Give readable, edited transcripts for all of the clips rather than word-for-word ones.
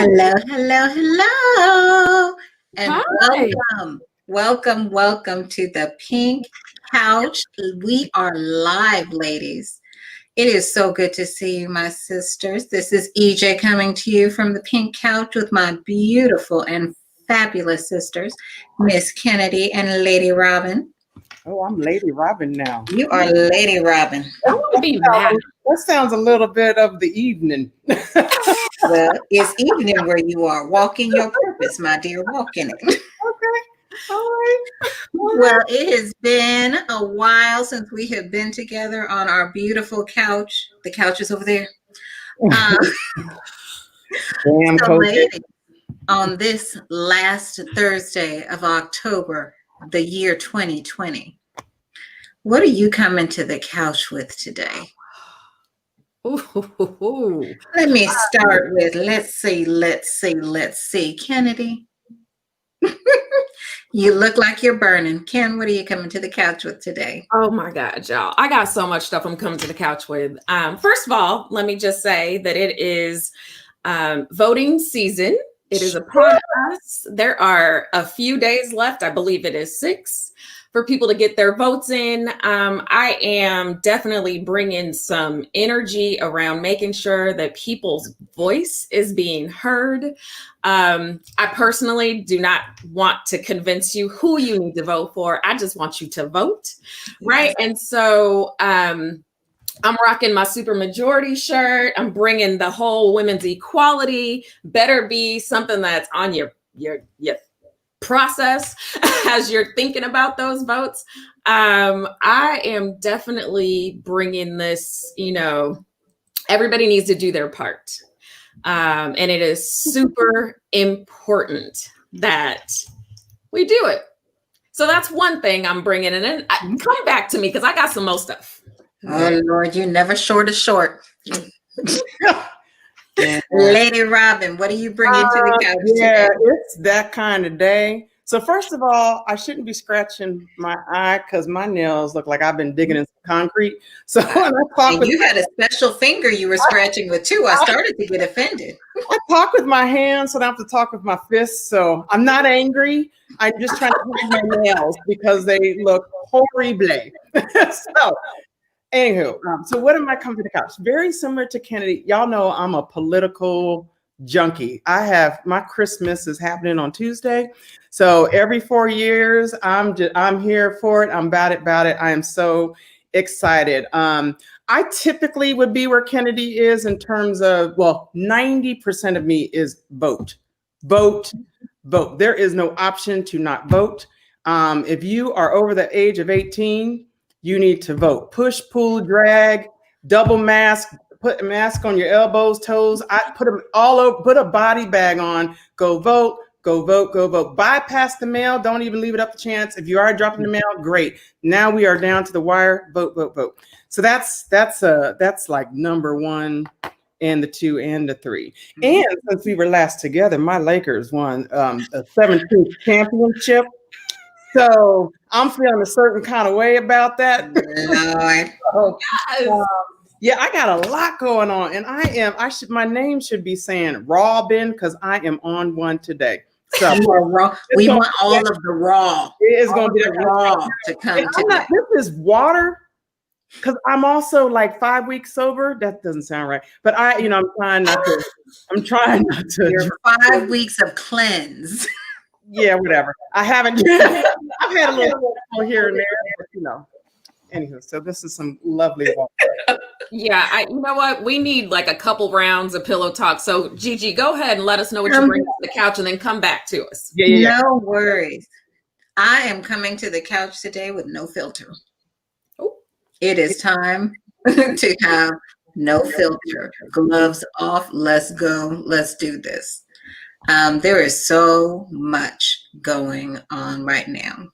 Hello, hello, hello, and Hi. welcome to the Pink Couch. We are live, ladies. It is so good to see you, my sisters. This is EJ coming to you from the Pink Couch with my beautiful and fabulous sisters, Miss Kennedy and Lady Robin. Oh, I'm Lady Robin now. You are Lady Robin. I want to be mad. That sounds a little bit of the evening. Well, it's evening where you are. Walking your purpose, my dear. Walk in it. Okay. All right. Well, it has been a while since we have been together on our beautiful couch. The couch is over there. Damn So, coach. ladies, on this last Thursday of October, the year 2020, what are you coming to the couch with today? Ooh. Let me start with let's see. Kennedy, you look like you're burning. Ken, what are you coming to the couch with today? Oh my God, y'all. I got so much stuff I'm coming to the couch with. First of all, let me just say that it is voting season. It is upon us. There are a few days left. I believe it is 6 for people to get their votes in. I am definitely bringing some energy around making sure that people's voice is being heard. I personally do not want to convince you who you need to vote for. I just want you to vote, right? And so I'm rocking my supermajority shirt. I'm bringing the whole women's equality. Better be something that's on your process as you're thinking about those votes. I am definitely bringing this. Everybody needs to do their part, and it is super important that we do it. So that's one thing I'm bringing, and then come back to me because I got some more stuff. Oh Lord, you never short of short. Lady Robin, what are you bringing to the couch Yeah, today? it's that kind of day. So first of all, I shouldn't be scratching my eye because my nails look like I've been digging in some concrete. So when I talk And with you had a special finger you were scratching with too. I started to get offended. I talk with my hands, so I don't have to talk with my fists. So I'm not angry. I'm just trying to hide my nails because they look horrible. So anywho, so what am I coming to the couch? Very similar to Kennedy. Y'all know I'm a political junkie. My Christmas is happening on Tuesday. So every 4 years, I'm here for it. I'm about it. I am so excited. I typically would be where Kennedy is in terms of, 90% of me is vote. There is no option to not vote. If you are over the age of 18, you need to vote. Push, pull, drag, double mask, put a mask on your elbows, toes. I put them all over, put a body bag on, go vote, go vote, go vote. Bypass the mail. Don't even leave it up to chance. If you are dropping the mail, great. Now we are down to the wire, vote, vote, vote. So that's like number 1 and the 2 and the 3. And since we were last together, my Lakers won a 17th championship. So I'm feeling a certain kind of way about that. Lord. Yeah, I got a lot going on, and my name should be saying Robin because I am on one today. So we want all of the raw. It is going to be the raw to come today. This is water because I'm also like 5 weeks sober. That doesn't sound right, but I'm trying not to. I'm trying not to. Your 5 weeks of cleanse. Yeah, whatever. I haven't. I've had a little here and there, but Anywho, so this is some lovely water. Yeah, you know what? We need like a couple rounds of pillow talk. So Gigi, go ahead and let us know what you bring to the couch and then come back to us. Yeah. No worries. I am coming to the couch today with no filter. Oh. It is time to have no filter. Gloves off. Let's go. Let's do this. There is so much going on right now.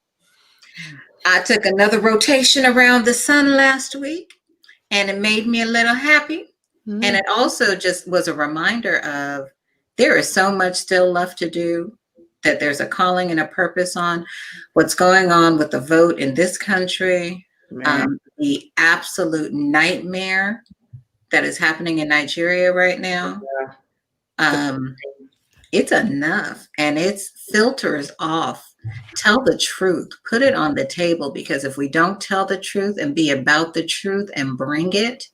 I took another rotation around the sun last week, and it made me a little happy. Mm-hmm. And it also just was a reminder of there is so much still left to do, that there's a calling and a purpose on what's going on with the vote in this country, the absolute nightmare that is happening in Nigeria right now. It's enough, and it's filters off. Tell the truth, put it on the table, because if we don't tell the truth and be about the truth and bring it,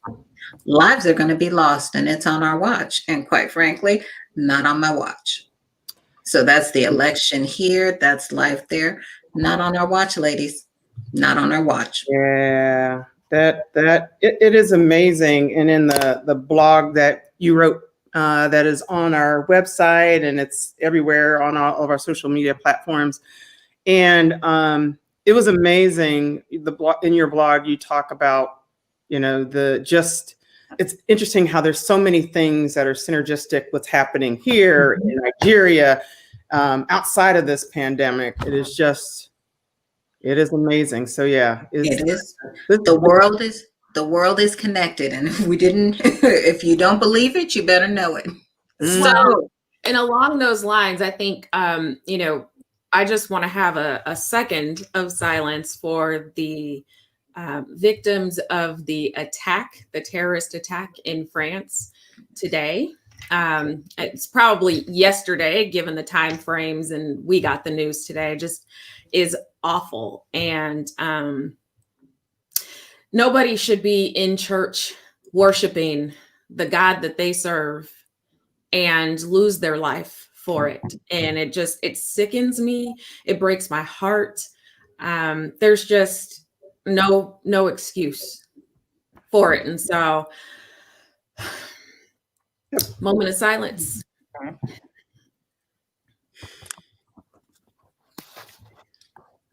lives are going to be lost, and it's on our watch. And quite frankly, not on my watch. So that's the election here. That's life there. Not on our watch, ladies. Not on our watch. Yeah, it is amazing. And in the blog that you wrote, that is on our website, and it's everywhere on all of our social media platforms. And it was amazing. In your blog, you talk about, it's interesting how there's so many things that are synergistic. What's happening here in Nigeria, outside of this pandemic, it is amazing. So yeah, it is. The world is connected, and if you don't believe it, you better know it. So, and along those lines, I think, I just want to have a second of silence for the victims of the terrorist attack in France today. It's probably yesterday, given the time frames, and we got the news today. Just is awful. And nobody should be in church worshiping the God that they serve and lose their life for it. And it sickens me. It breaks my heart. There's just no excuse for it. And so, moment of silence.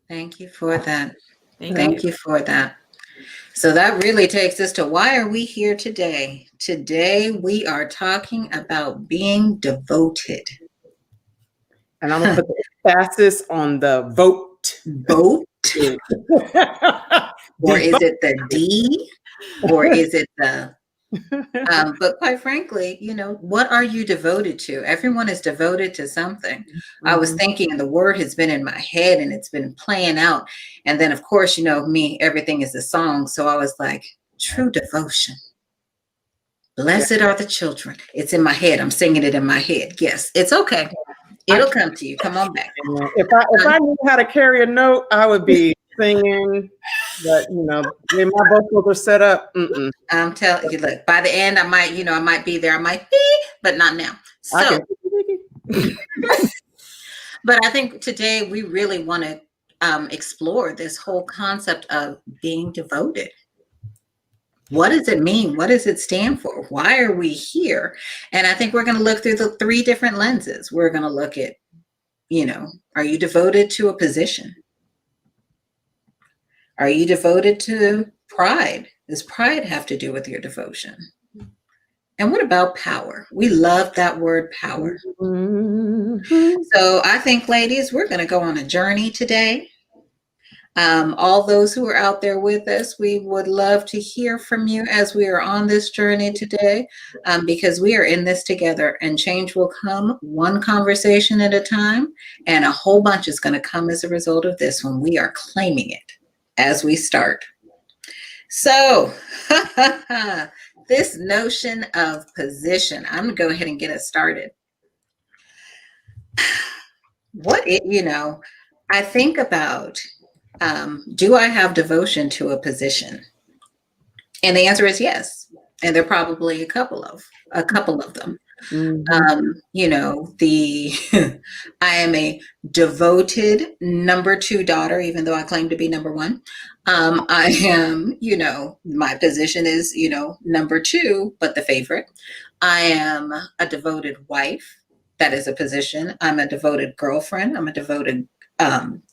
Thank you for that. Thank you for that. So that really takes us to, why are we here today? Today we are talking about being devoted. And I'm going to put the emphasis on the vote. Vote? Or is it the D? Or is it the... but quite frankly, what are you devoted to? Everyone is devoted to something. I was thinking, and the word has been in my head and it's been playing out. And then, of course, me, everything is a song. So I was like, true devotion. Blessed are the children. It's in my head. I'm singing it in my head. Yes, it's okay. It'll come to you. Come on back. If I knew how to carry a note, I would be singing. But the way my vocals are set up, I'm telling you, look, by the end, I might be there. I might be, but not now. So, but I think today we really want to explore this whole concept of being devoted. What does it mean? What does it stand for? Why are we here? And I think we're going to look through the 3 different lenses. We're going to look at, are you devoted to a position? Are you devoted to pride? Does pride have to do with your devotion? And what about power? We love that word, power. So I think, ladies, we're going to go on a journey today. All those who are out there with us, we would love to hear from you as we are on this journey today, because we are in this together, and change will come one conversation at a time, and a whole bunch is going to come as a result of this when we are claiming it as we start. So this notion of position, I'm going to go ahead and get us started. I think about, do I have devotion to a position? And the answer is yes. And there are probably a couple of them. I am a devoted number 2 daughter, even though I claim to be number 1. I am, my position is, number 2, but the favorite. I am a devoted wife. That is a position. I'm a devoted girlfriend. I'm a devoted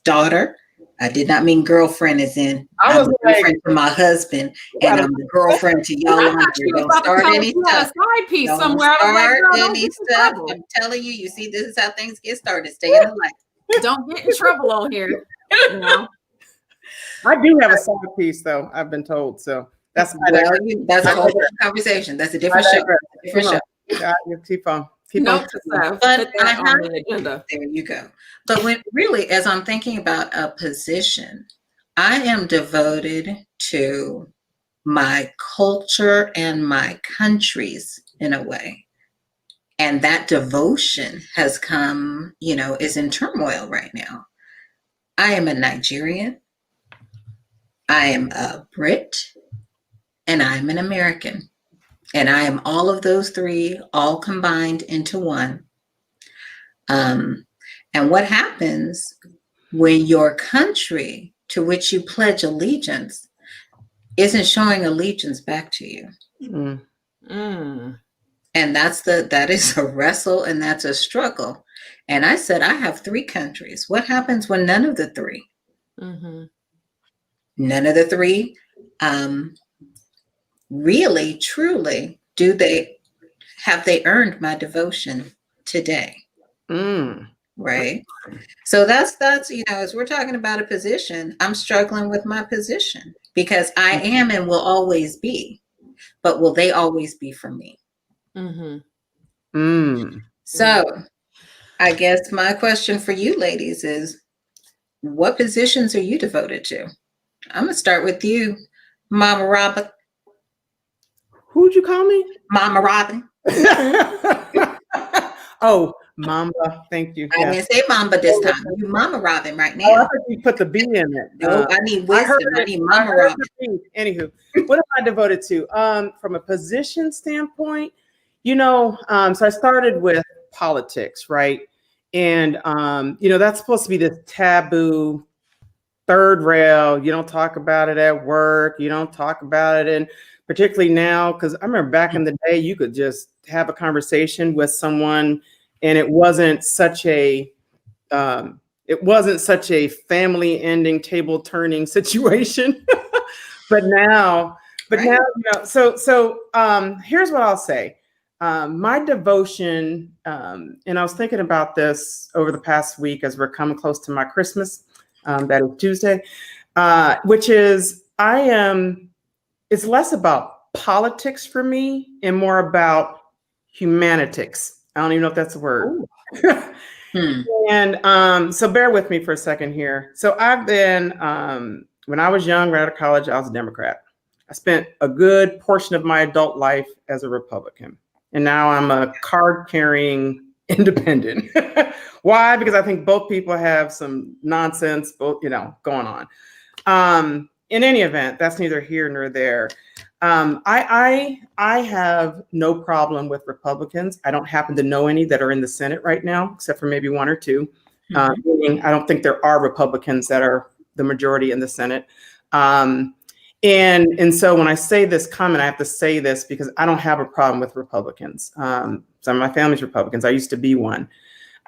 daughter. I did not mean girlfriend as in I'm a girlfriend to my husband, and I'm the girlfriend to y'all. Don't start any stuff. Don't start any stuff. I'm telling you, you see, this is how things get started. Stay in the light. Don't get in trouble on here. I do have a side piece, though, I've been told. So that's a whole different conversation. That's a different show. Keep on. But on the agenda. There you go. But as I'm thinking about a position, I am devoted to my culture and my countries in a way. And that devotion has come, is in turmoil right now. I am a Nigerian, I am a Brit, and I'm an American. And I am all of those three, all combined into one. And what happens when your country to which you pledge allegiance isn't showing allegiance back to you? Mm. Mm. And that is a wrestle, and that's a struggle. And I said, I have three countries. What happens when none of the three? Mm-hmm. None of the three really, truly, have they earned my devotion today? Mm. Right. So that's, as we're talking about a position, I'm struggling with my position because I am and will always be, but will they always be for me? Mm-hmm. Mm. So I guess my question for you ladies is, what positions are you devoted to? I'm going to start with you, Mama Robin. Who'd you call me? Mama Robin. Oh, Mamba. Thank you. I didn't say Mamba this time. You Mama Robin right Oh, I now. thought you put the B in it. No, I need wisdom. I need Mama Robin. Anywho, what am I devoted to? From a position standpoint, so I started with politics, right? And that's supposed to be this taboo third rail. You don't talk about it at work. You don't talk about it, and particularly now, because I remember back in the day, you could just have a conversation with someone, and it wasn't such a family ending, table turning situation. but now, so here's what I'll say. My devotion, and I was thinking about this over the past week as we're coming close to my Christmas, that is Tuesday, which is it's less about politics for me and more about humanitics. I don't even know if that's a word. And so bear with me for a second here. So I've been, when I was young, right out of college, I was a Democrat. I spent a good portion of my adult life as a Republican. And now I'm a card-carrying independent. Why? Because I think both people have some nonsense, going on. In any event, that's neither here nor there. I have no problem with Republicans. I don't happen to know any that are in the Senate right now, except for maybe one or two. Meaning I don't think there are Republicans that are the majority in the Senate. And so when I say this comment, I have to say this because I don't have a problem with Republicans. Some of my family's Republicans. I used to be one.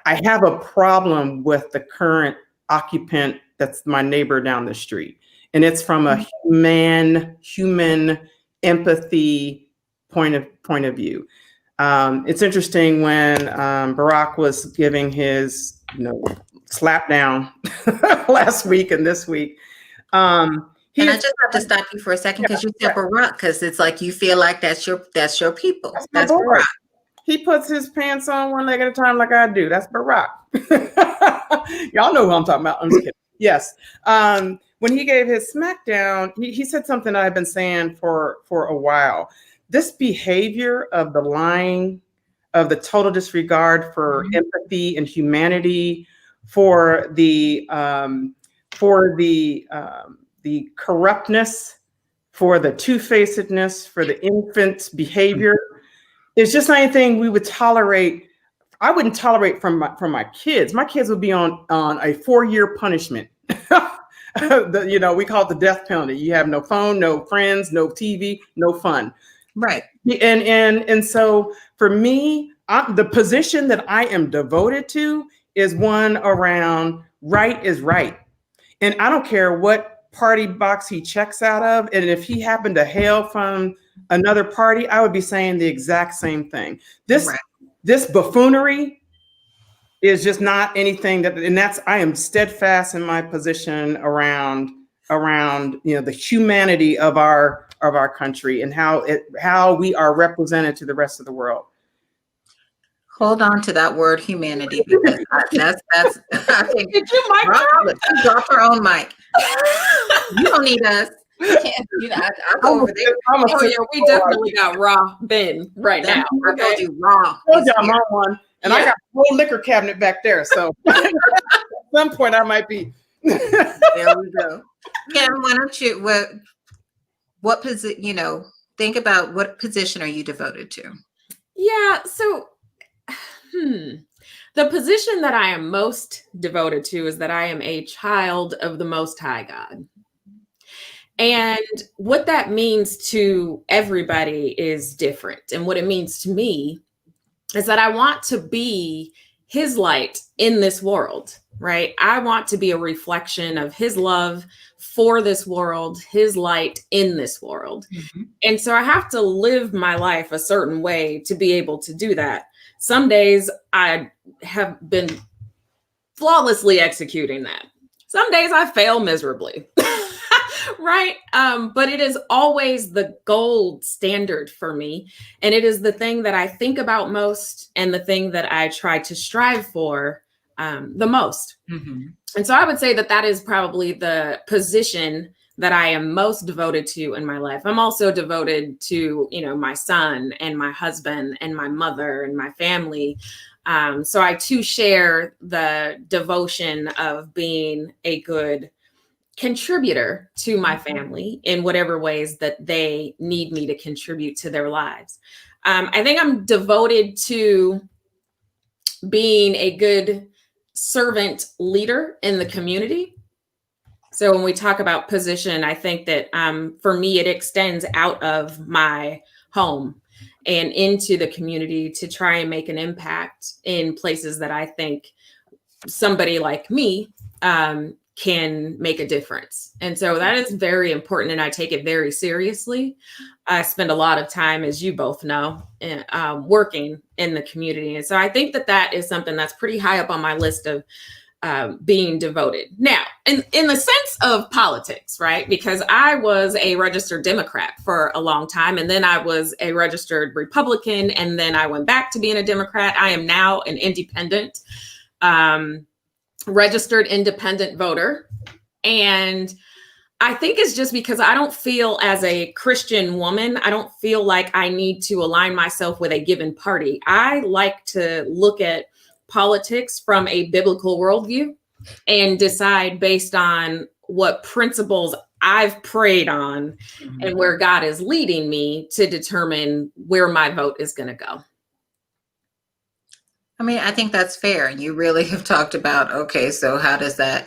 I have a problem with the current occupant that's my neighbor down the street. And it's from a human empathy point of view. It's interesting when Barack was giving his slap down last week and this week. And I just have to stop you for a second because you said Barack, because it's like you feel like that's your people. That's Barack. He puts his pants on one leg at a time like I do. That's Barack. Y'all know who I'm talking about. I'm just kidding. Yes. When he gave his smackdown, he said something I've been saying for a while. This behavior of the lying, of the total disregard for empathy and humanity, for the corruptness, for the two-facedness, for the infant's behavior, is just not anything we would tolerate. I wouldn't tolerate from my kids. My kids would be on a 4-year punishment. We call it the death penalty. You have no phone, no friends, no TV, no fun. Right. And so for me, the position that I am devoted to is one around right is right. And I don't care what party box he checks out of. And if he happened to hail from another party, I would be saying the exact same thing. This buffoonery is just not anything I am steadfast in my position around the humanity of our country and how we are represented to the rest of the world. Hold on to that word humanity, because that's I think Did you mic drop? She dropped her own mic. You don't need us. can't, I'll go over there. I'm a Oh yeah, we definitely got raw Ben right now. I'll go do raw. I told you I'm on one, and I Yeah. got a whole liquor cabinet back there. So at some point I might be. There we go. Kim, why don't you, what position, think about what position are you devoted to? Yeah, so the position that I am most devoted to is that I am a child of the Most High God. And what that means to everybody is different. And what it means to me is that I want to be his light in this world, right? I want to be a reflection of his love for this world, his light in this world. Mm-hmm. And so I have to live my life a certain way to be able to do that. Some days I have been flawlessly executing that. Some days I fail miserably. Right. But it is always the gold standard for me. And it is the thing that I think about most and the thing that I try to strive for the most. Mm-hmm. And so I would say that that is probably the position that I am most devoted to in my life. I'm also devoted to, my son and my husband and my mother and my family. So I too share the devotion of being a good contributor to my family in whatever ways that they need me to contribute to their lives. I think I'm devoted to being a good servant leader in the community. So when we talk about position, I think that for me, it extends out of my home and into the community to try and make an impact in places that I think somebody like me can make a difference. And so that is very important. And I take it very seriously. I spend a lot of time, as you both know, working in the community. And so I think that that is something that's pretty high up on my list of being devoted. Now, in the sense of politics, right? Because I was a registered Democrat for a long time, and then I was a registered Republican, and then I went back to being a Democrat. I am now an independent, registered independent voter. And I think it's just because I don't feel, as a Christian woman, I don't feel like I need to align myself with a given party. I like to look at politics from a biblical worldview and decide based on what principles I've prayed on and where God is leading me to determine where my vote is going to go. I mean, I think that's fair. And you really have talked about, okay, so how does that,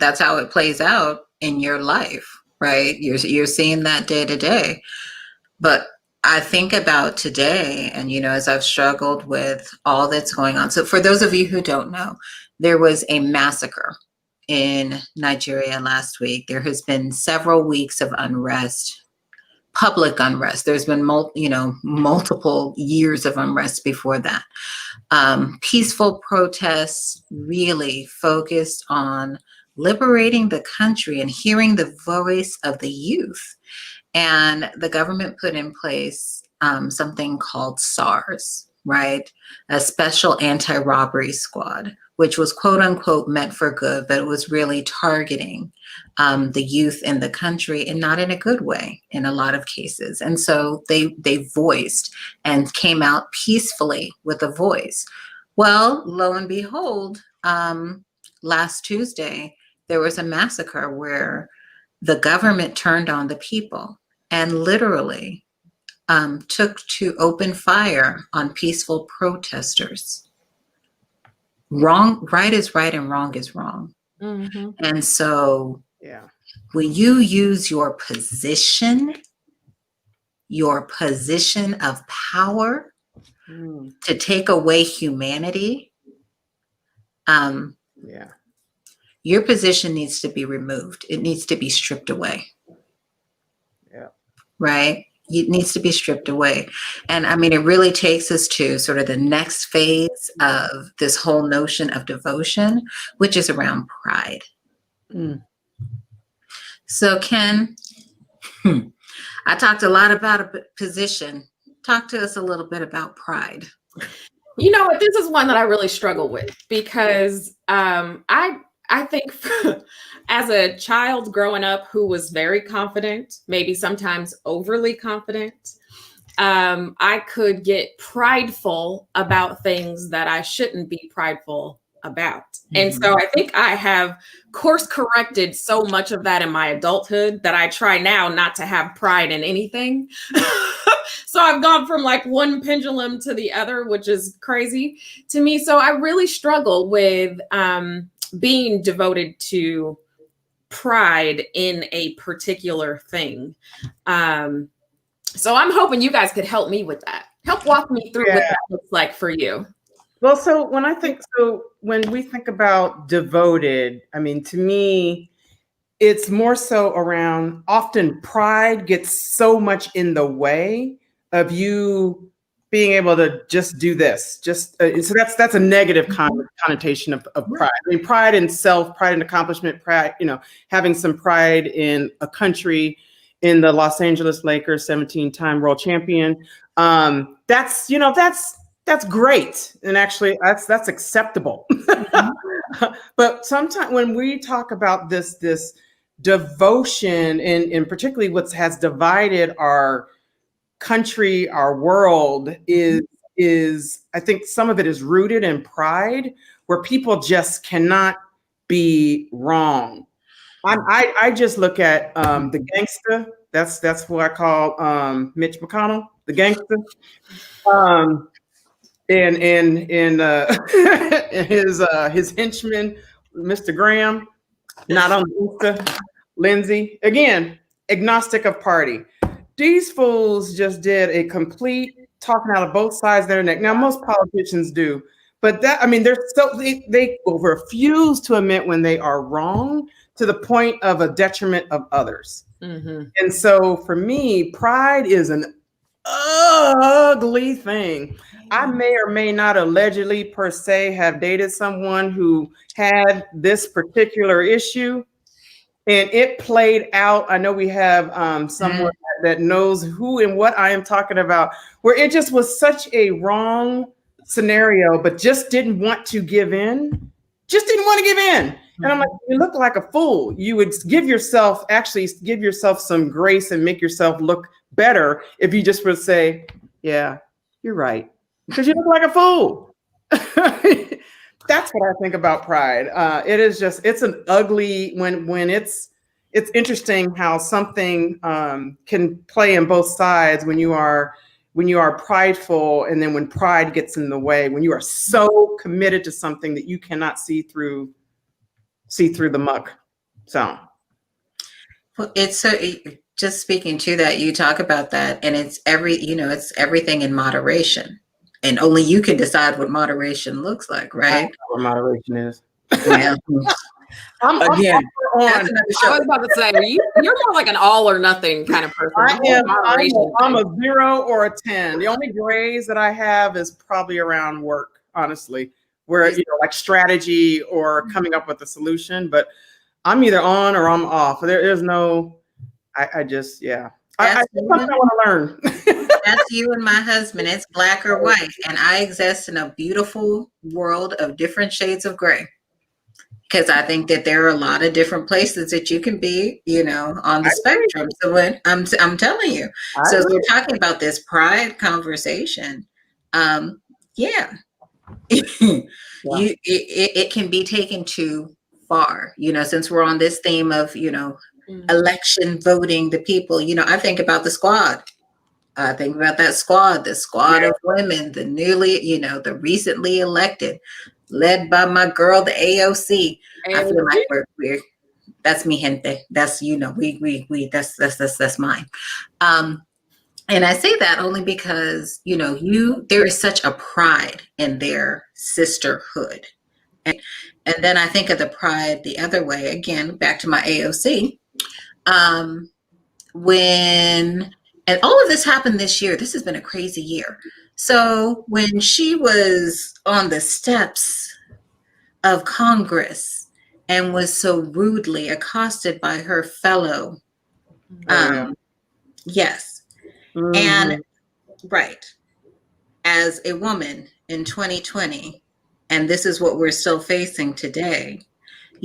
that's how it plays out in your life, right? You're seeing that day to day. But I think about today, and, as I've struggled with all that's going on. So for those of you who don't know, there was a massacre in Nigeria last week. There has been several weeks of unrest, public unrest. There's been multiple years of unrest before that. Peaceful protests really focused on liberating the country and hearing the voice of the youth. And the government put in place something called SARS, right? A special anti-robbery squad, which was quote unquote meant for good, but it was really targeting the youth in the country, and not in a good way in a lot of cases. And so they voiced and came out peacefully with a voice. Well, lo and behold, last Tuesday, there was a massacre where the government turned on the people and literally took to open fire on peaceful protesters. Right is right and wrong is wrong. Mm-hmm. And so when you use your position of power to take away humanity, your position needs to be removed. It needs to be stripped away. Yeah. Right? It needs to be stripped away. And I mean, it really takes us to sort of the next phase of this whole notion of devotion, which is around pride. So Ken, I talked a lot about a position. Talk to us a little bit about pride. You know what? This is one that I really struggle with because I I think as a child growing up who was very confident, maybe sometimes overly confident, I could get prideful about things that I shouldn't be prideful about. And so I think I have course corrected so much of that in my adulthood that I try now not to have pride in anything. So I've gone from like one pendulum to the other, which is crazy to me. So I really struggle with being devoted to pride in a particular thing. So I'm hoping you guys could help me with that. Help walk me through what that looks like for you. Well, so when we think about devoted, I mean, to me, it's more so around often pride gets so much in the way of you being able to just do this. So that's a negative connotation of pride. I mean, pride in self, pride in accomplishment, pride, having some pride in a country, in the Los Angeles Lakers, 17-time world champion. That's great. And actually that's acceptable. But sometimes when we talk about this devotion and particularly what has divided our country, our world is I think some of it is rooted in pride where people just cannot be wrong. I just look at the gangster. That's what I call Mitch McConnell, the gangster. And his henchman, Mr. Graham, not on Insta, Lindsay. Again, agnostic of party. These fools just did a complete talking out of both sides of their neck. Now, most politicians do, but they will refuse to admit when they are wrong to the point of a detriment of others. And so for me, pride is an ugly thing. I may or may not allegedly per se have dated someone who had this particular issue and it played out. I know we have someone that knows who and what I am talking about, where it just was such a wrong scenario, but just didn't want to give in. Just didn't want to give in. And I'm like, you look like a fool. You would give yourself some grace and make yourself look better if you just would say, yeah, you're right. Because you look like a fool. That's what I think about pride. It's an ugly, when it's interesting how something can play in both sides when you are prideful, and then when pride gets in the way, when you are so committed to something that you cannot see through the muck. So, well, just speaking to that, you talk about that, and it's everything in moderation, and only you can decide what moderation looks like, right? What moderation is. Yeah. I was about to say, you're more like an all or nothing kind of person. I'm a 0 or a 10. The only grays that I have is probably around work, honestly, where like strategy or coming up with a solution. But I'm either on or I'm off. There's no. I just I want to learn. That's you and my husband. It's black or white, and I exist in a beautiful world of different shades of gray. Because I think that there are a lot of different places that you can be, on the spectrum. So when I'm telling you, so as we're talking about this pride conversation, it can be taken too far, since we're on this theme of, election voting the people, I think about the squad. I think about that squad, the squad of women, the newly, the recently elected, led by my girl, the AOC. I feel like we're that's mi gente. That's, that's mine. And I say that only because, there is such a pride in their sisterhood. And then I think of the pride the other way, again, back to my AOC. And all of this happened this year. This has been a crazy year. So when she was on the steps of Congress and was so rudely accosted by her fellow, and as a woman in 2020, and this is what we're still facing today,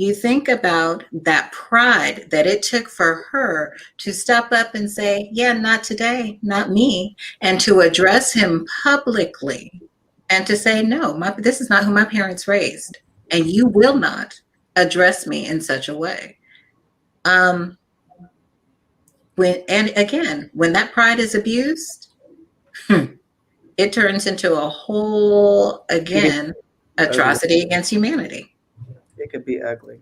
you think about that pride that it took for her to step up and say, yeah, not today, not me, and to address him publicly and to say, no, this is not who my parents raised, and you will not address me in such a way. And again, when that pride is abused, it turns into a whole, again, atrocity against humanity. It could be ugly.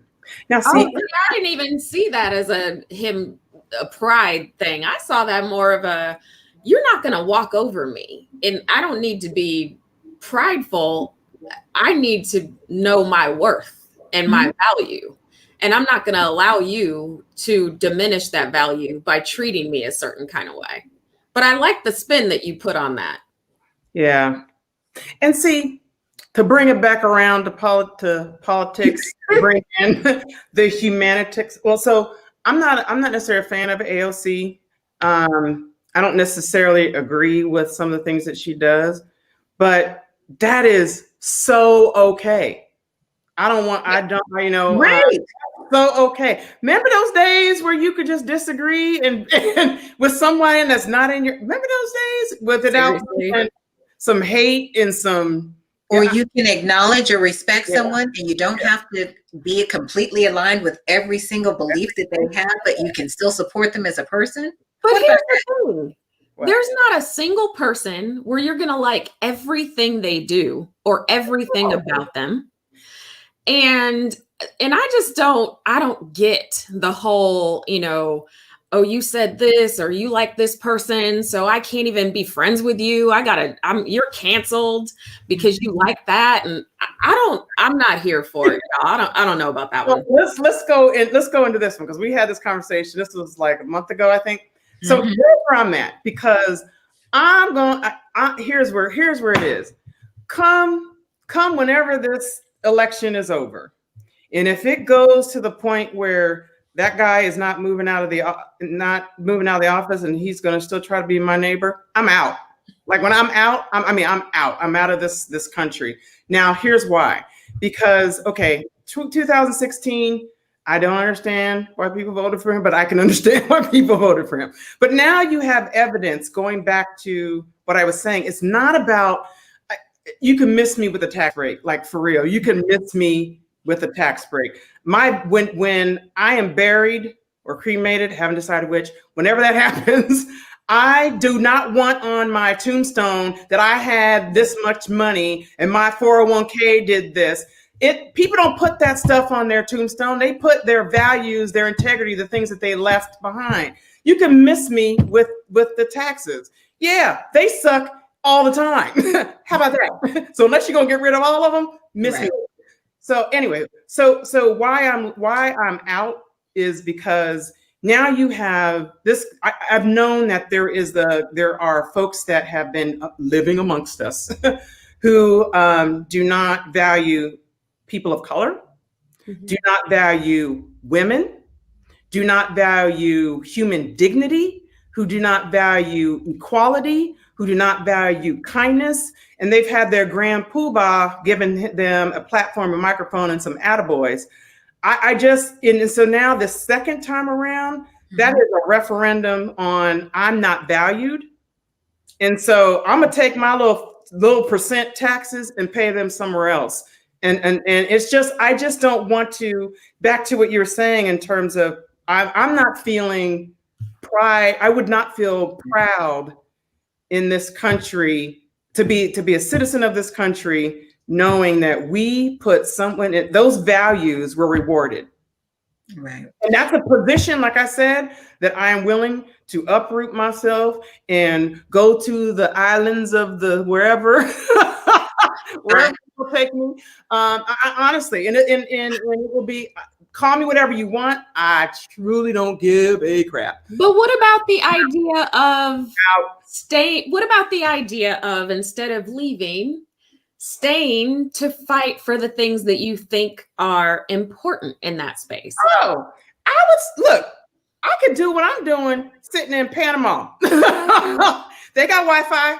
Now, Oh, see, I didn't even see that as a pride thing. I saw that more of a, you're not going to walk over me. And I don't need to be prideful. I need to know my worth and my value. And I'm not going to allow you to diminish that value by treating me a certain kind of way. But I like the spin that you put on that. yeah. And see, to bring it back around to politics, bring in the humanities. Well, so I'm not necessarily a fan of AOC. I don't necessarily agree with some of the things that she does, but that is so okay. Right. So okay. Remember those days where you could just disagree and with someone that's not in your. Remember those days without some hate and some. Or you can acknowledge or respect someone, and you don't have to be completely aligned with every single belief that they have, but you can still support them as a person. But here's the thing. There's not a single person where you're going to like everything they do or everything about them. And I don't get the whole, oh, you said this or you like this person, so I can't even be friends with you. You're canceled because you like that. And I'm not here for it. I don't know about that one. Let's go into this one because we had this conversation. This was like a month ago, I think. So here's where I'm at, because here's where it is. Come whenever this election is over. And if it goes to the point where that guy is not moving out of the office and he's going to still try to be my neighbor, I'm out. Like when I'm out, I'm out. I'm out of this country. Now, here's why. Because, 2016, I don't understand why people voted for him, but I can understand why people voted for him. But now you have evidence going back to what I was saying. It's not about, you can miss me with a tax break, like for real. You can miss me with a tax break. When I am buried or cremated, haven't decided which, whenever that happens, I do not want on my tombstone that I had this much money and my 401k did this. People don't put that stuff on their tombstone. They put their values, their integrity, the things that they left behind. You can miss me with the taxes. Yeah, they suck all the time. How about that? So unless you're gonna get rid of all of them, miss me. So anyway, so why I'm out is because now you have this. I've known that there are folks that have been living amongst us who do not value people of color, do not value women, do not value human dignity, who do not value equality, who do not value kindness. And they've had their grand poobah giving them a platform, a microphone, and some attaboys. And so now the second time around, that is a referendum on I'm not valued. And so I'm gonna take my little percent taxes and pay them somewhere else. And it's just, I just don't want to, back to what you were saying in terms of, I'm not feeling pride. I would not feel proud in this country to be a citizen of this country, knowing that we put someone in, those values were rewarded. Right. And that's a position, like I said, that I am willing to uproot myself and go to the islands of the wherever people take me. I honestly, and it will be, call me whatever you want. I truly don't give a crap. But what about the idea of staying? What about the idea of, instead of leaving, staying to fight for the things that you think are important in that space? Oh, I could do what I'm doing sitting in Panama. They got Wi-Fi.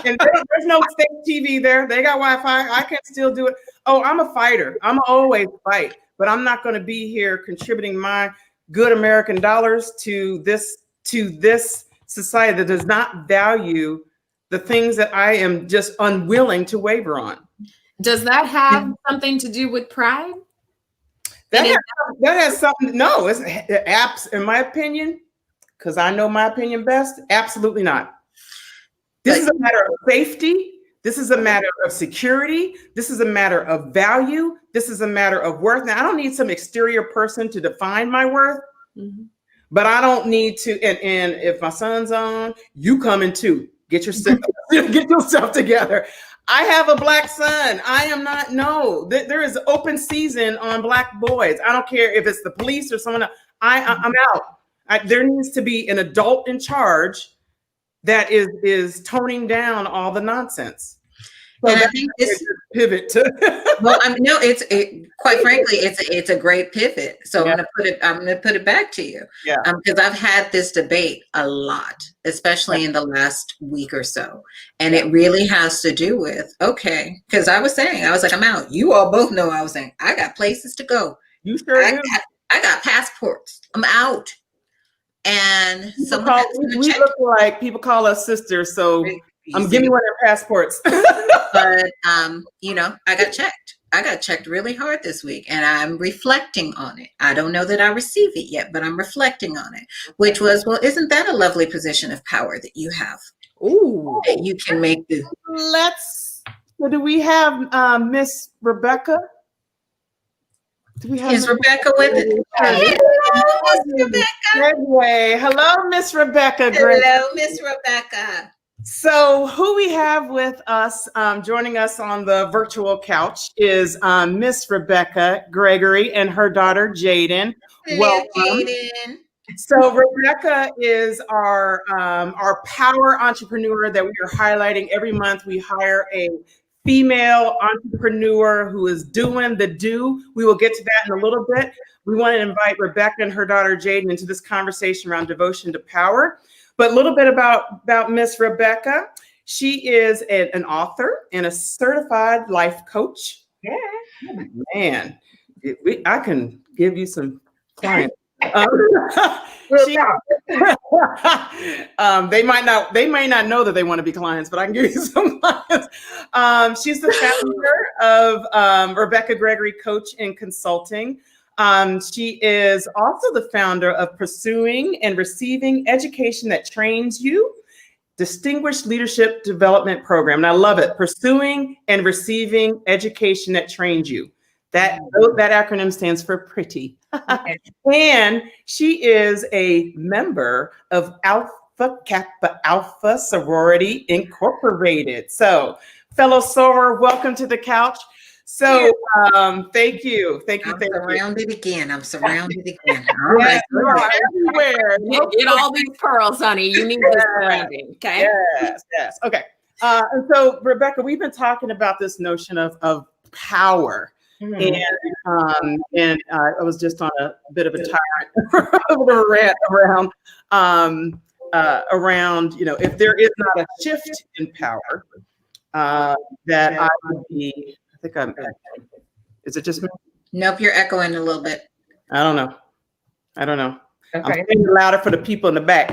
And there's no state TV there. They got Wi-Fi. I can still do it. Oh, I'm a fighter. I'm always fight, but I'm not going to be here contributing my good American dollars to this society that does not value the things that I am just unwilling to waver on. Does that have something to do with pride? That has something. No, it's apps, in my opinion, because I know my opinion best. Absolutely not. This is a matter of safety. This is a matter of security. This is a matter of value. This is a matter of worth. Now, I don't need some exterior person to define my worth, but I don't need to. And if my son's on, you coming too. Get yourself together. I have a black son. I am not. No, there is open season on black boys. I don't care if it's the police or someone else. I'm out. There needs to be an adult in charge that is toning down all the nonsense. So and I think this pivot to well, quite frankly, it's a great pivot. So I'm gonna put it back to you. Yeah. Because I've had this debate a lot, especially in the last week or so. And it really has to do with, okay, because I was like, I'm out. You all both know I was saying, I got places to go. You sure do. I got passports. I'm out. And we look like people call us sisters, so give me one of their passports. But I got checked. I got checked really hard this week, and I'm reflecting on it. I don't know that I receive it yet, but I'm reflecting on it. Which was, well, isn't that a lovely position of power that you have? Ooh, that you can make the. So do we have Miss Rebecca? Is Rebecca with it? Hello, Miss Rebecca. Hello, Miss Rebecca. Hello, Miss Rebecca. So who we have with us, joining us on the virtual couch is Miss Rebecca Gregory and her daughter, Jaden. Hello, Jaden. So Rebecca is our power entrepreneur that we are highlighting every month. We hire a female entrepreneur who is doing the do. We will get to that in a little bit. We want to invite Rebecca and her daughter Jaden into this conversation around devotion to power. But a little bit about Miss Rebecca. She is an author and a certified life coach. Yeah. Man, I can give you some clients. They may not know that they want to be clients, but I can give you some clients. She's the founder of Rebecca Gregory Coach and Consulting. She is also the founder of Pursuing and Receiving Education That Trains You, Distinguished Leadership Development Program. And I love it. Pursuing and Receiving Education That Trains You. That acronym stands for pretty. And she is a member of Alpha Kappa Alpha Sorority Incorporated. So, fellow soror, welcome to the couch. So, thank you. I'm surrounded again. All right. You are everywhere. Get all these pearls, honey. You need this surrounding. Okay. Yes. Okay. And so, Rebecca, we've been talking about this notion of power. Mm-hmm. And I was just on a bit of a rant around if there is not a shift in power, that I would be. I think I'm echoing. Is it just me? Nope, you're echoing a little bit. I don't know. Okay. I'm saying it louder for the people in the back.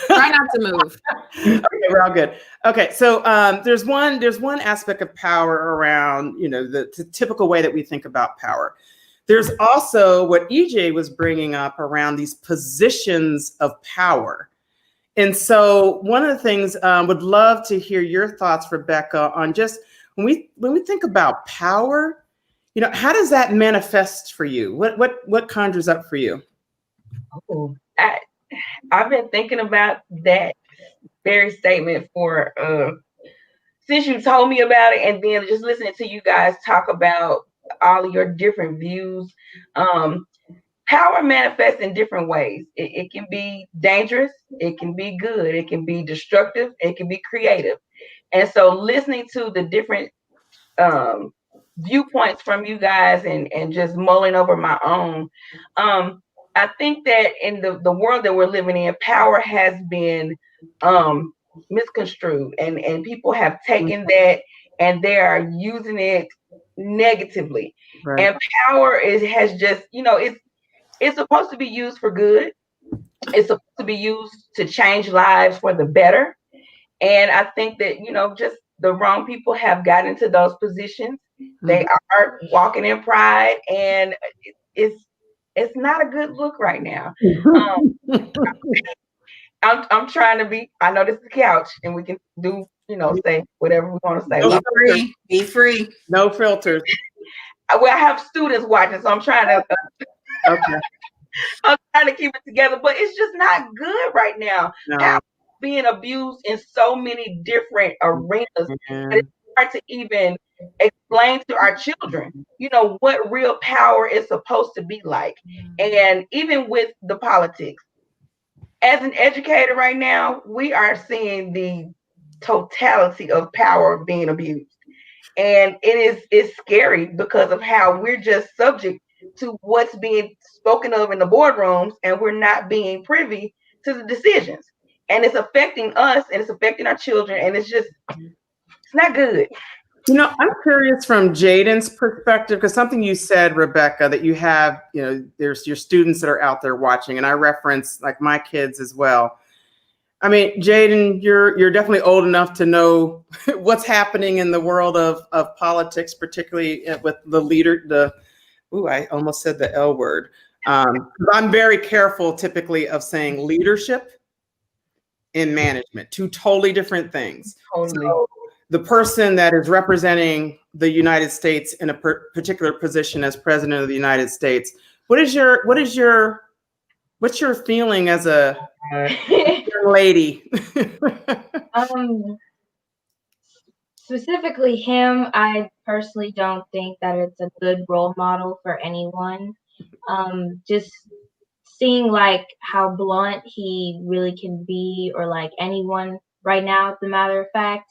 Try not to move. Okay, we're all good. Okay, so there's one aspect of power around the typical way that we think about power. There's also what EJ was bringing up around these positions of power. And so one of the things would love to hear your thoughts, Rebecca, on just when we think about power, how does that manifest for you? What conjures up for you? Oh, I've been thinking about that very statement for since you told me about it, and then just listening to you guys talk about all of your different views. Power manifests in different ways. It can be dangerous, it can be good, it can be destructive, it can be creative. And so listening to the different viewpoints from you guys and just mulling over my own, I think that in the world that we're living in, power has been misconstrued, and people have taken that and they are using it negatively. Right. And power has just, it's supposed to be used for good. It's supposed to be used to change lives for the better. And I think that, just the wrong people have gotten into those positions. They are walking in pride, and it's not a good look right now. I'm trying to be, I know this is the couch and we can do, say whatever we want to say. No free. Be free. No filters. Well, I have students watching, so I'm trying to Okay. I'm trying to keep it together, but it's just not good right now. No. Power being abused in so many different arenas that it's hard to even explain to our children, what real power is supposed to be like. And even with the politics, as an educator right now, we are seeing the totality of power being abused. And it's scary because of how we're just subject to what's being spoken of in the boardrooms, and we're not being privy to the decisions. And it's affecting us, and it's affecting our children, and it's not good. I'm curious from Jaden's perspective, because something you said, Rebecca, that you have, there's your students that are out there watching, and I reference like my kids as well. I mean, Jaden, you're definitely old enough to know what's happening in the world of politics, particularly with the leader. I almost said the L word. I'm very careful typically of saying leadership and management, two totally different things. Totally. So the person that is representing the United States in a particular position as president of the United States, what's your feeling as a young lady? Specifically him, I personally don't think that it's a good role model for anyone. Just seeing like how blunt he really can be, or like anyone right now, as a matter of fact,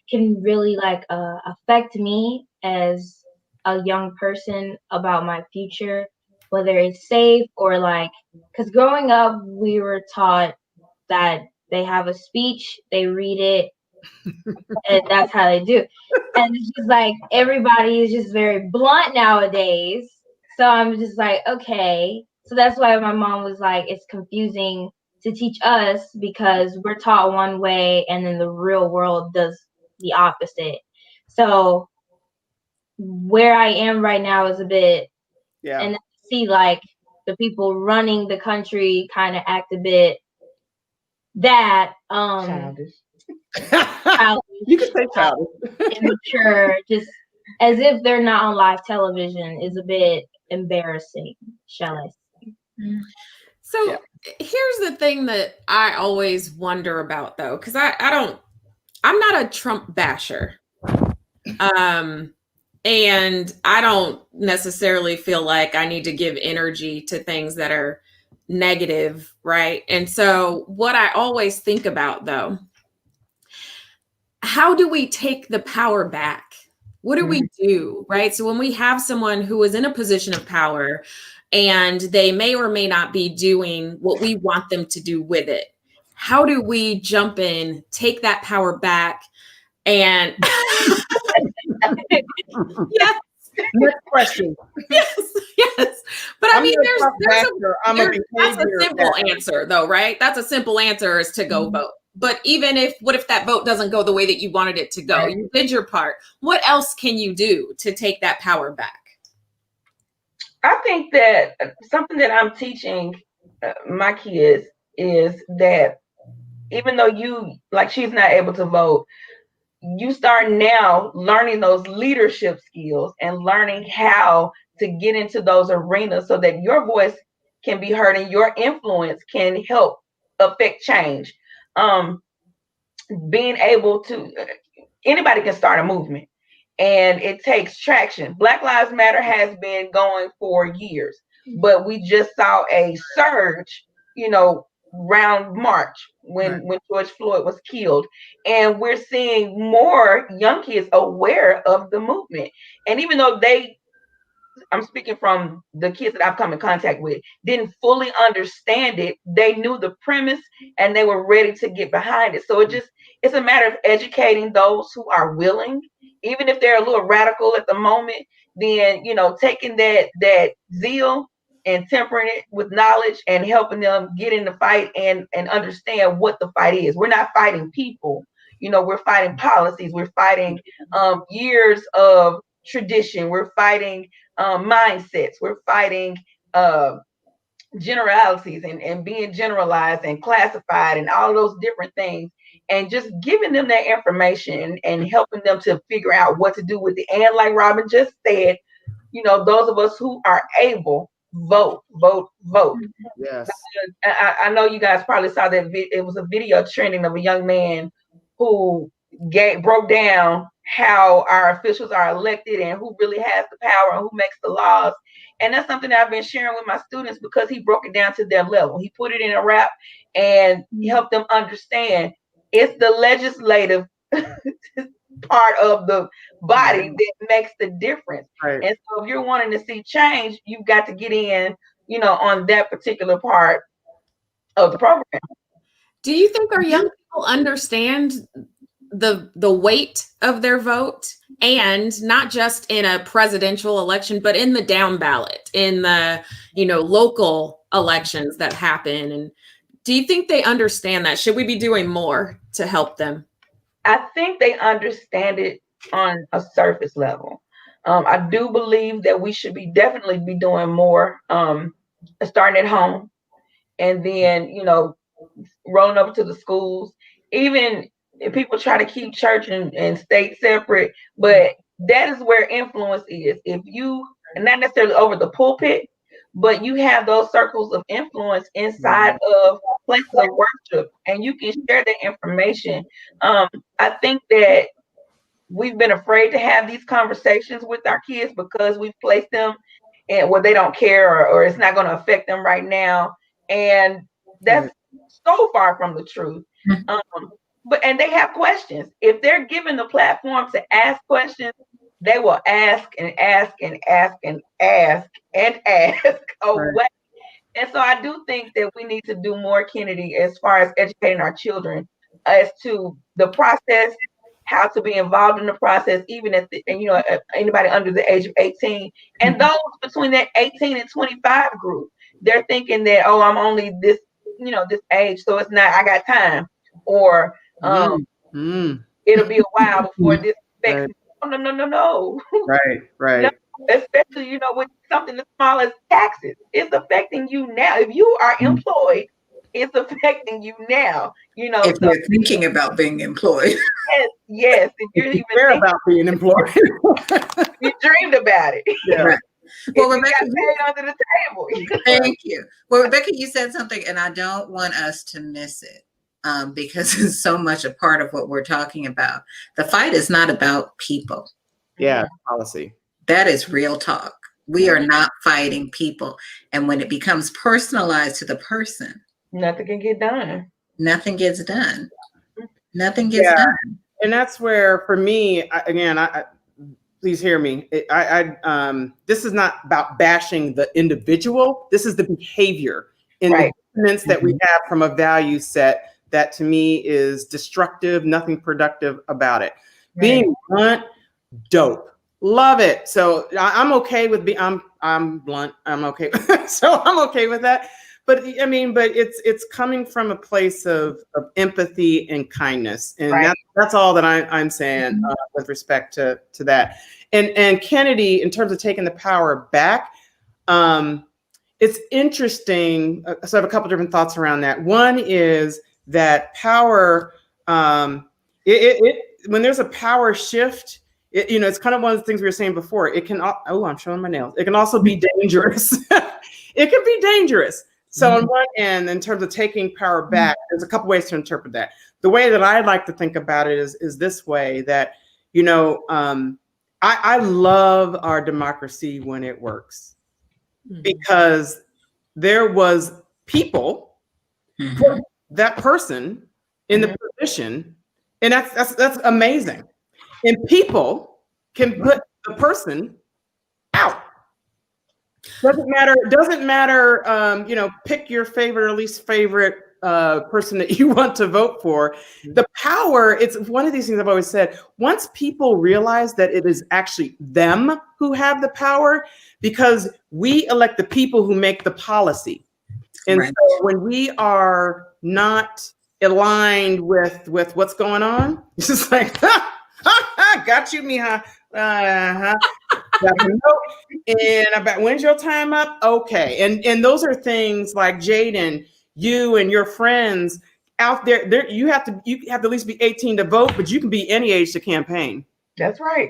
can really like affect me as a young person about my future, whether it's safe or like, because growing up we were taught that they have a speech, they read it, and that's how they do. And it's just like everybody is just very blunt nowadays. So I'm just like, okay. So that's why my mom was like, it's confusing to teach us because we're taught one way and then the real world does the opposite. So where I am right now is a bit, and see like the people running the country kind of act a bit that Childish. You can say childish. immature, just as if they're not on live television, is a bit embarrassing, shall I say. So here's the thing that I always wonder about, though, because I'm not a Trump basher. And I don't necessarily feel like I need to give energy to things that are negative, right? And so what I always think about, though, how do we take the power back? What do we do, right? So when we have someone who is in a position of power and they may or may not be doing what we want them to do with it, how do we jump in, take that power back, and yes. Next question. Yes. But I mean, that's a simple answer, though, right? That's a simple answer, is to go vote. But what if that vote doesn't go the way that you wanted it to go? Right. You did your part. What else can you do to take that power back? I think that something that I'm teaching my kids is that even though she's not able to vote, you start now learning those leadership skills and learning how to get into those arenas so that your voice can be heard and your influence can help affect change. Being able to, anybody can start a movement, and it takes traction. Black Lives Matter has been going for years, but we just saw a surge, around March when George Floyd was killed. And we're seeing more young kids aware of the movement. And even though they I'm speaking from the kids that I've come in contact with, didn't fully understand it. They knew the premise and they were ready to get behind it. So it's a matter of educating those who are willing, even if they're a little radical at the moment, then, taking that zeal and tempering it with knowledge and helping them get in the fight and understand what the fight is. We're not fighting people. We're fighting policies. We're fighting years of tradition. We're fighting mindsets. We're fighting generalities and being generalized and classified and all those different things, and just giving them that information and helping them to figure out what to do with it. And like Robin just said, those of us who are able, vote. Yes. I know you guys probably saw that it was a video trending of a young man who broke down how our officials are elected and who really has the power and who makes the laws. And that's something that I've been sharing with my students because he broke it down to their level. He put it in a rap and helped them understand it's the legislative part of the body that makes the difference. Right. And so if you're wanting to see change, you've got to get in, on that particular part of the program. Do you think our young people understand the weight of their vote, and not just in a presidential election, but in the down ballot, in the, local elections that happen? And do you think they understand that? Should we be doing more to help them? I think they understand it on a surface level. I do believe that we should definitely be doing more, starting at home, and then, rolling over to the schools. Even if people try to keep church and state separate, but that is where influence is. If you, not necessarily over the pulpit, but you have those circles of influence inside of places of worship, and you can share that information. I think that we've been afraid to have these conversations with our kids because we've placed them in where they don't care, or it's not going to affect them right now. And that's so far from the truth. And they have questions. If they're given the platform to ask questions, they will ask and ask and ask and ask and ask away. And so I do think that we need to do more, Kennedy, as far as educating our children as to the process, how to be involved in the process, even at anybody under the age of 18. And those between that 18 and 25 group, they're thinking that, oh, I'm only this, this age, so it's not, I got time. Or it'll be a while before this affects me. No. Right. No, especially, with something as small as taxes. It's affecting you now. If you are employed, it's affecting you now. If you're thinking about being employed. Yes. If you're even thinking about being employed. You dreamed about it. Yeah. Right. Well, Rebecca, Rebecca, under the table. Thank you. Well, Rebecca, you said something, and I don't want us to miss it. Because it's so much a part of what we're talking about. The fight is not about people. Yeah, policy. That is real talk. We are not fighting people. And when it becomes personalized to the person, nothing can get done. Nothing gets done. Nothing gets done. And that's where, for me, I please hear me. This is not about bashing the individual. This is the behavior in the dissonance that we have from a value set that to me is destructive, nothing productive about it. Right. Being blunt, dope. Love it. So I'm okay with I'm blunt. I'm okay. So I'm okay with that. But it's coming from a place of empathy and kindness. And that's all that I'm saying with respect to that. And Kennedy, in terms of taking the power back, it's interesting. So I have a couple different thoughts around that. One is that power, when there's a power shift, it's kind of one of the things we were saying before. It can, I'm showing my nails. It can also be dangerous. It can be dangerous. So on one end, in terms of taking power back, there's a couple ways to interpret that. The way that I like to think about it is this way, that, I love our democracy when it works, because there was people for that person in the position, and that's amazing. And people can put the person out. Doesn't matter. Pick your favorite or least favorite person that you want to vote for. The power, it's one of these things I've always said. Once people realize that it is actually them who have the power, because we elect the people who make the policy. And Right. so when we are not aligned with what's going on, it's just like, got you, mija. And about when's your time up? Okay. And those are things like Jaden, you and your friends out there, you have to at least be 18 to vote, but you can be any age to campaign. That's right.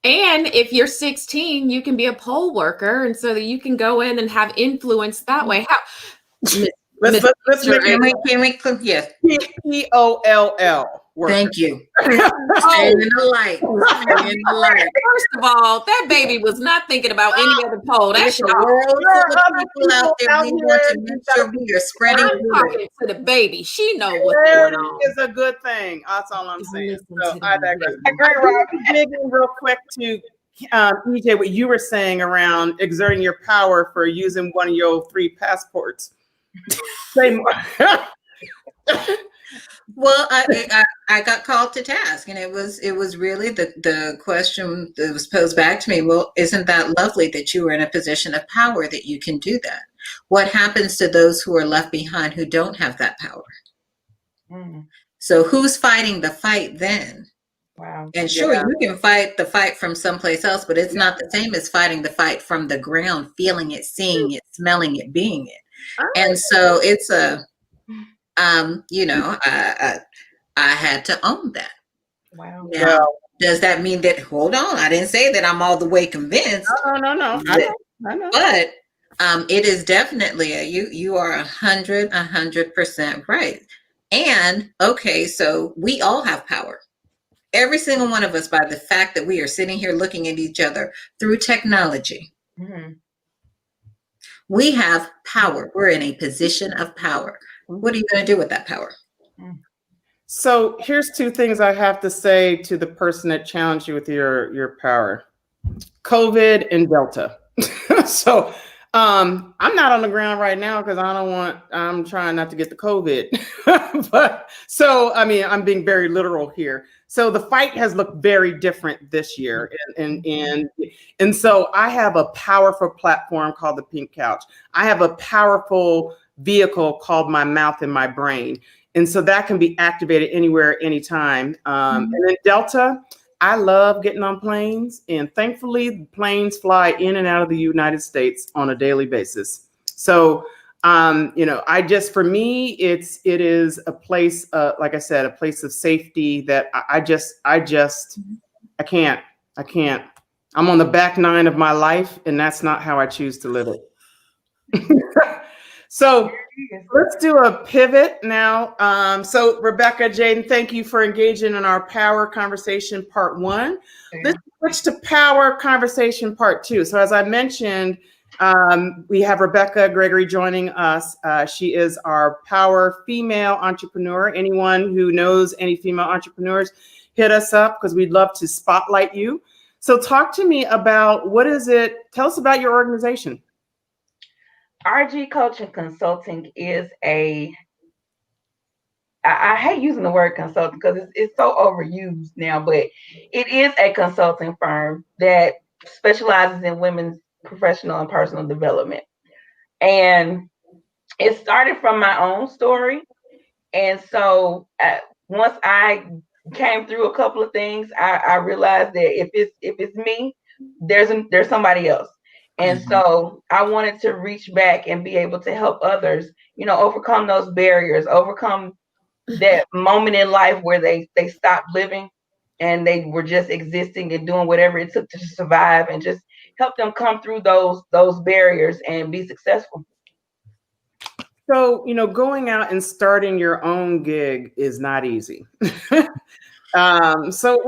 And if you're 16, you can be a poll worker, and so that you can go in and have influence that way. Let's make Yes. POLL. Thank you. Stay in the light. Stay in the light. First of all, that baby was not thinking about any other poll. That's There's a world full of people out there. We want to make sure we are spreading I'm good. talking to the baby. She know what's going on. It's a good thing. That's all I'm saying. So I digress. Agree, Rob. Dig in real quick to EJ, what you were saying around exerting your power for using one of your 3 passports. Say more. Well, I got called to task, and it was really the question that was posed back to me. Well, isn't that lovely that you are in a position of power that you can do that? What happens to those who are left behind who don't have that power? Mm, So who's fighting the fight then? wow. And sure, Yeah. you can fight the fight from someplace else, but it's not the same as fighting the fight from the ground, feeling it, seeing it, smelling it, being it. And so it's I had to own that. Wow. Now, does that mean that, hold on, I didn't say that I'm all the way convinced, No. I know. but it is definitely you are 100% right. And okay, so we all have power. Every single one of us, by the fact that we are sitting here looking at each other through technology. Mhm. We have power. We're in a position of power. What are you going to do with that power? So here's 2 things I have to say to the person that challenged you with your power. COVID and Delta. So I'm not on the ground right now because I'm trying not to get the COVID. But so, I mean, I'm being very literal here. So the fight has looked very different this year. And so I have a powerful platform called the Pink Couch. I have a powerful vehicle called my mouth and my brain. And so that can be activated anywhere, anytime. And then Delta, I love getting on planes, and thankfully planes fly in and out of the United States on a daily basis. So, for me, it is a place, like I said, a place of safety that I can't. I'm on the back 9 of my life, and that's not how I choose to live it. So let's do a pivot now. So Rebecca, Jaden, thank you for engaging in our power conversation part 1. Let's switch to power conversation part 2. So as I mentioned, we have Rebecca Gregory joining us. She is our power female entrepreneur. Anyone who knows any female entrepreneurs, hit us up because we'd love to spotlight you. So talk to me about tell us about your organization. RG Coaching Consulting is I hate using the word consulting because it's so overused now, but it is a consulting firm that specializes in women's professional and personal development. And it started from my own story. And so once I came through a couple of things, I realized that if it's me, there's somebody else. And so I wanted to reach back and be able to help others, overcome those barriers, overcome that moment in life where they stopped living and they were just existing and doing whatever it took to survive, and just help them come through those barriers and be successful. So, going out and starting your own gig is not easy. So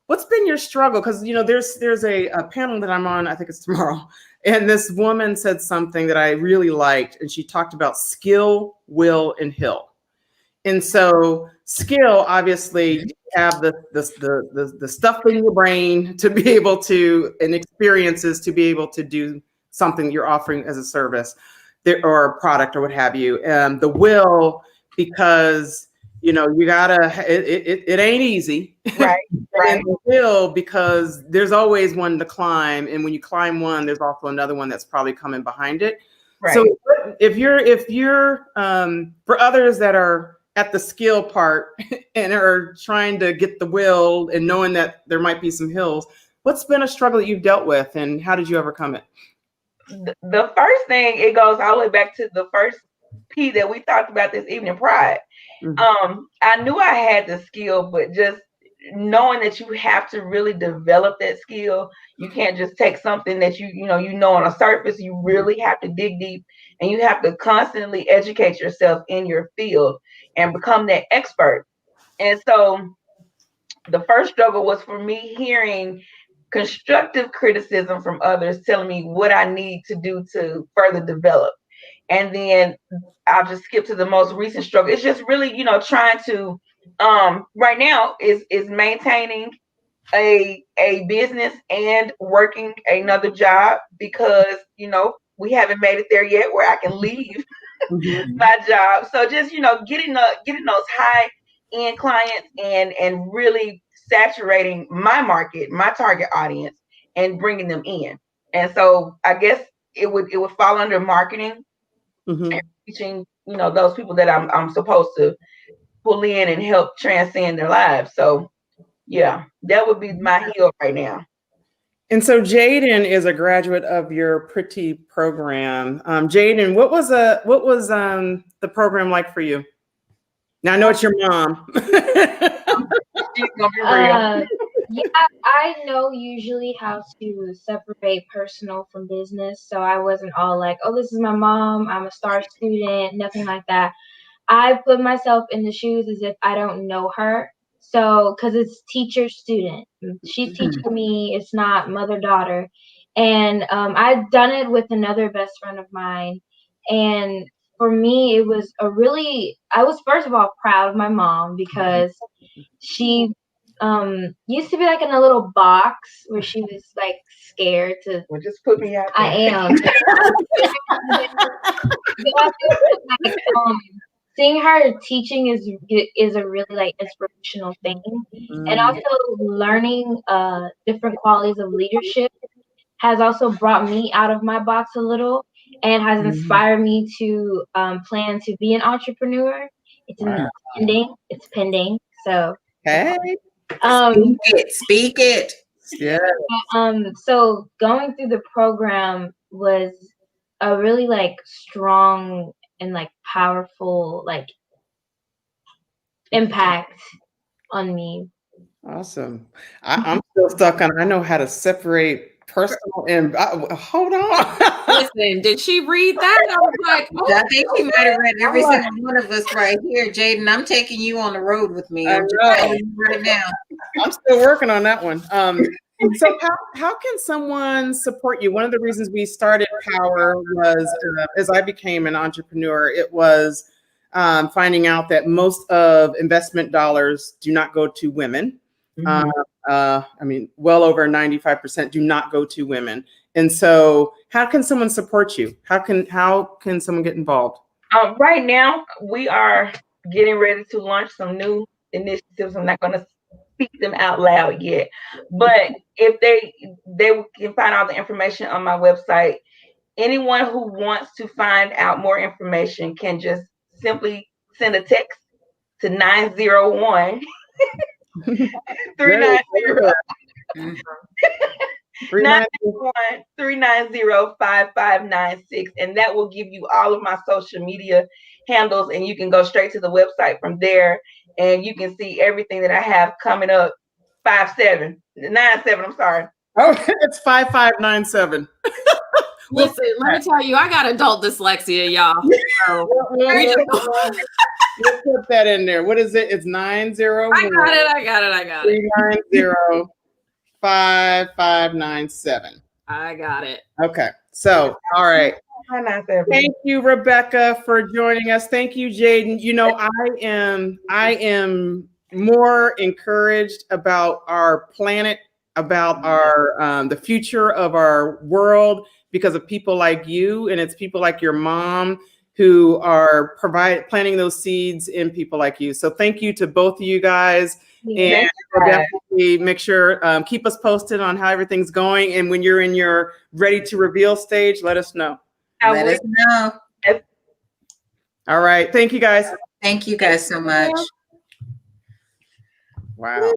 what's been your struggle? Because there's a panel that I'm on, I think it's tomorrow, and this woman said something that I really liked, and she talked about skill, will, and hill. And so skill, obviously, you have the stuff in your brain to be able to, and experiences to be able to do something you're offering as a service there, or a product or what have you. The will, because you know you gotta. It ain't easy, Right. and the will, because there's always one to climb, and when you climb one, there's also another one that's probably coming behind it. Right. So if you're for others that are at the skill part and are trying to get the will and knowing that there might be some hills, what's been a struggle that you've dealt with and how did you overcome it? The first thing, it goes all the way back to the first P that we talked about this evening, pride. I knew I had the skill, but just knowing that you have to really develop that skill. You can't just take something that you know on a surface. You really have to dig deep, and you have to constantly educate yourself in your field and become that expert. And so the first struggle was for me hearing constructive criticism from others telling me what I need to do to further develop. And then I'll just skip to the most recent struggle. It's just really, trying to right now is maintaining a business and working another job, because we haven't made it there yet where I can leave my job. So just getting those high end clients and really saturating my market, my target audience, and bringing them in. And so I guess it would fall under marketing and reaching those people that I'm supposed to pull in and help transcend their lives. So yeah, that would be my heel right now. And so Jaden is a graduate of your Pretty program. Jaden, what was the program like for you? Now I know it's your mom. She's gonna be real. Yeah, I know usually how to separate personal from business. So I wasn't all like, oh, this is my mom, I'm a star student, nothing like that. I put myself in the shoes as if I don't know her. So, because it's teacher student, she's teaching me, it's not mother daughter. And I've done it with another best friend of mine. And for me, it was I was first of all proud of my mom, because she used to be like in a little box where she was like scared to. Well, just put me out there. I am. Like, seeing her teaching is a really like inspirational thing, and also learning different qualities of leadership has also brought me out of my box a little, and has inspired me to plan to be an entrepreneur. It's pending. So Hey, speak it. yeah. So going through the program was a really like strong and like powerful like impact on me. Awesome. I'm still stuck on, I know how to separate personal and hold on. Listen, did she read that? I was like, I think she might have read every single one of us right here. Jaden, I'm taking you on the road with me. I'm just telling you right now. I'm still working on that one. So how can someone support you? One of the reasons we started Power was as I became an entrepreneur, it was finding out that most of investment dollars do not go to women. I mean, well over 95% do not go to women. And so how can someone support you? How can someone get involved? Right now, we are getting ready to launch some new initiatives. I'm not going to speak them out loud yet, but if they can find all the information on my website. Anyone who wants to find out more information can just simply send a text to 901 390 5596, and that will give you all of my social media handles, and you can go straight to the website from there, and you can see everything that I have coming up. 5797. I'm sorry. Oh, it's 5597. listen, let me tell you, I got adult dyslexia, y'all. So we'll put that in there. What is it? It's 901. I got it. 390 5597. I got it. Okay. So, all right. Why not, Sarah? Thank you, Rebecca, for joining us. Thank you, Jaden. You know, I am more encouraged about our planet, about our the future of our world because of people like you, and it's people like your mom who are planting those seeds in people like you. So thank you to both of you guys. And we'll definitely make sure, keep us posted on how everything's going. And when you're in your ready to reveal stage, let us know. Let us know. All right. Thank you, guys. Thank you guys so much. Wow.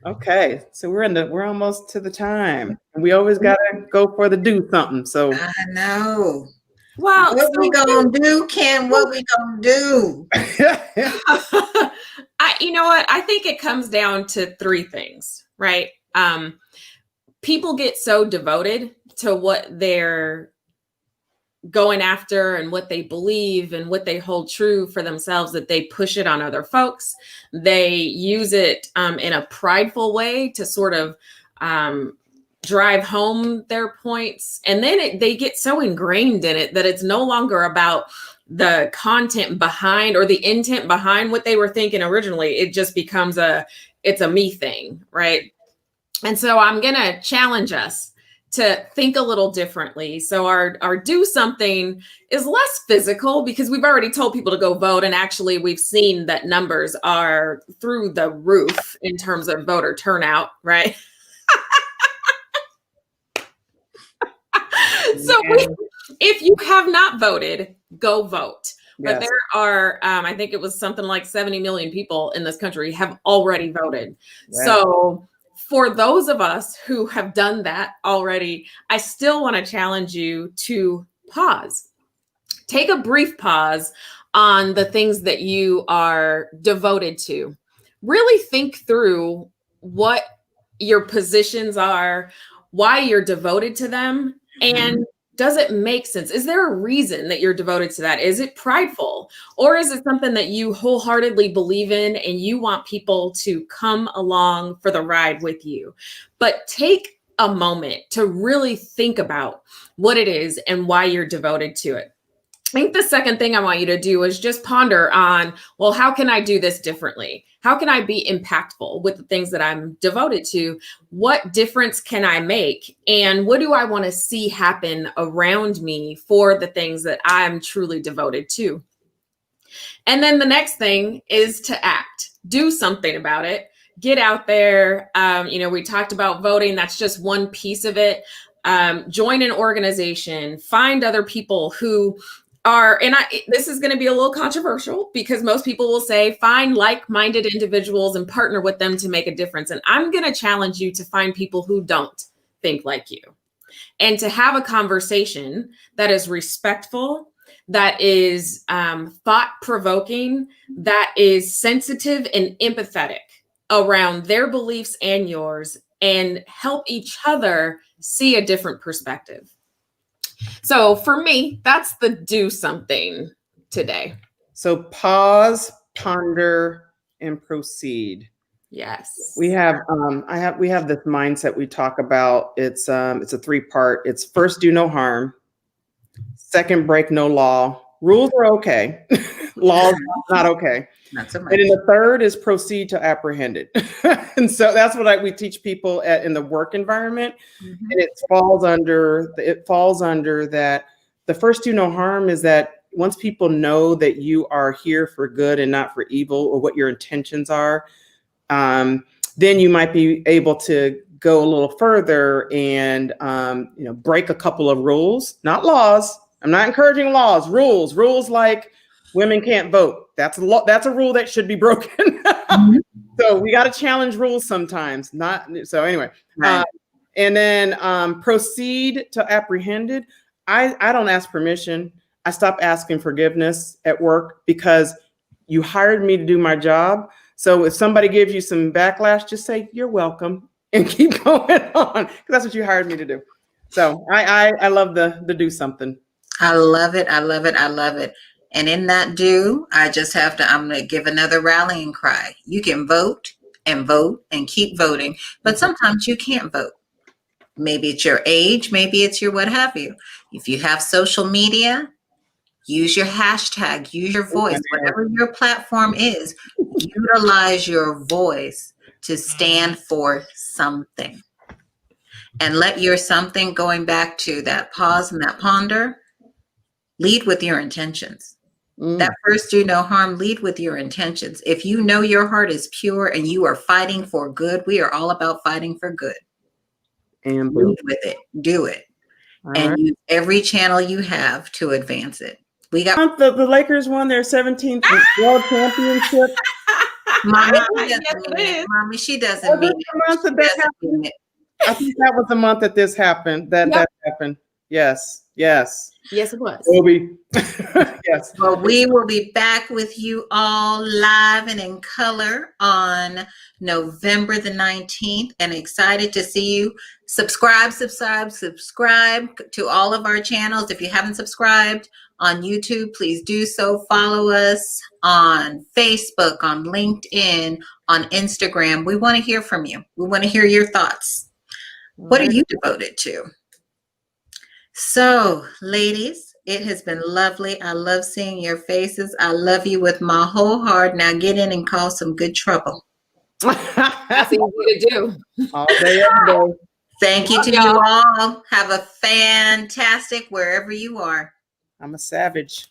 Okay. So we're almost to the time. And we always gotta go for the do something. So I know. Well, What we gonna do, Ken? What we gonna do? you know what? I think it comes down to three things, right? People get so devoted to what they're going after and what they believe and what they hold true for themselves that they push it on other folks. They use it in a prideful way to sort of drive home their points. And then they get so ingrained in it that it's no longer about the content behind or the intent behind what they were thinking originally. It just becomes it's a me thing, right? And so I'm going to challenge us to think a little differently. So our do something is less physical because we've already told people to go vote. And actually we've seen that numbers are through the roof in terms of voter turnout, right? So if you have not voted, go vote. But there are, I think it was something like 70 million people in this country have already voted. Wow. So for those of us who have done that already, I still want to challenge you to pause. Take a brief pause on the things that you are devoted to. Really think through what your positions are, why you're devoted to them, and does it make sense? Is there a reason that you're devoted to that? Is it prideful? Or is it something that you wholeheartedly believe in and you want people to come along for the ride with you? But take a moment to really think about what it is and why you're devoted to it. I think the second thing I want you to do is just ponder on, well, how can I do this differently? How can I be impactful with the things that I'm devoted to? What difference can I make? And what do I want to see happen around me for the things that I'm truly devoted to? And then the next thing is to act. Do something about it. Get out there. We talked about voting. That's just one piece of it. Join an organization. Find other people who this is going to be a little controversial because most people will say, find like-minded individuals and partner with them to make a difference. And I'm going to challenge you to find people who don't think like you and to have a conversation that is respectful, that is thought-provoking, that is sensitive and empathetic around their beliefs and yours, and help each other see a different perspective. So for me, that's the do something today. So pause, ponder, and proceed. Yes. We have we have this mindset we talk about. It's a 3-part. It's first, do no harm. Second, break no law. Rules are okay. Laws not okay. Not so much. And then the third is proceed to apprehend it. And so that's what we teach people in the work environment. Mm-hmm. And it falls under that. The first do no harm is that once people know that you are here for good and not for evil, or what your intentions are, then you might be able to go a little further and break a couple of rules, not laws. I'm not encouraging laws, rules like women can't vote. That's a rule that should be broken. Mm-hmm. So we got to challenge rules sometimes. Anyway, right. And then proceed to apprehend it. I don't ask permission. I stop asking forgiveness at work because you hired me to do my job. So if somebody gives you some backlash, just say you're welcome and keep going on, because that's what you hired me to do. So I love the do something. I love it. I love it. I love it. And in that I'm going to give another rallying cry. You can vote and keep voting, but sometimes you can't vote. Maybe it's your age, maybe it's your what have you. If you have social media, use your hashtag, use your voice, whatever your platform is, utilize your voice to stand for something. And let your something, going back to that pause and that ponder, lead with your intentions. That first do no harm, lead with your intentions. If you know your heart is pure and you are fighting for good, we are all about fighting for good. And Lead with it, do it, and use every channel you have to advance it. We got the Lakers won their 17th World Championship. Mommy, Yes, it is. Mommy, she doesn't mean it. I think that was the month that this happened. That happened. Yes. Yes, it was. Kobe. Yes. Well, we will be back with you all live and in color on November the 19th, and excited to see you. Subscribe to all of our channels. If you haven't subscribed on YouTube, please do so. Follow us on Facebook, on LinkedIn, on Instagram. We want to hear from you. We want to hear your thoughts. What are you devoted to? So, ladies, it has been lovely. I love seeing your faces. I love you with my whole heart. Now get in and cause some good trouble. That's easy to do. All day, every day. Thank you to you all. Have a fantastic wherever you are. I'm a savage.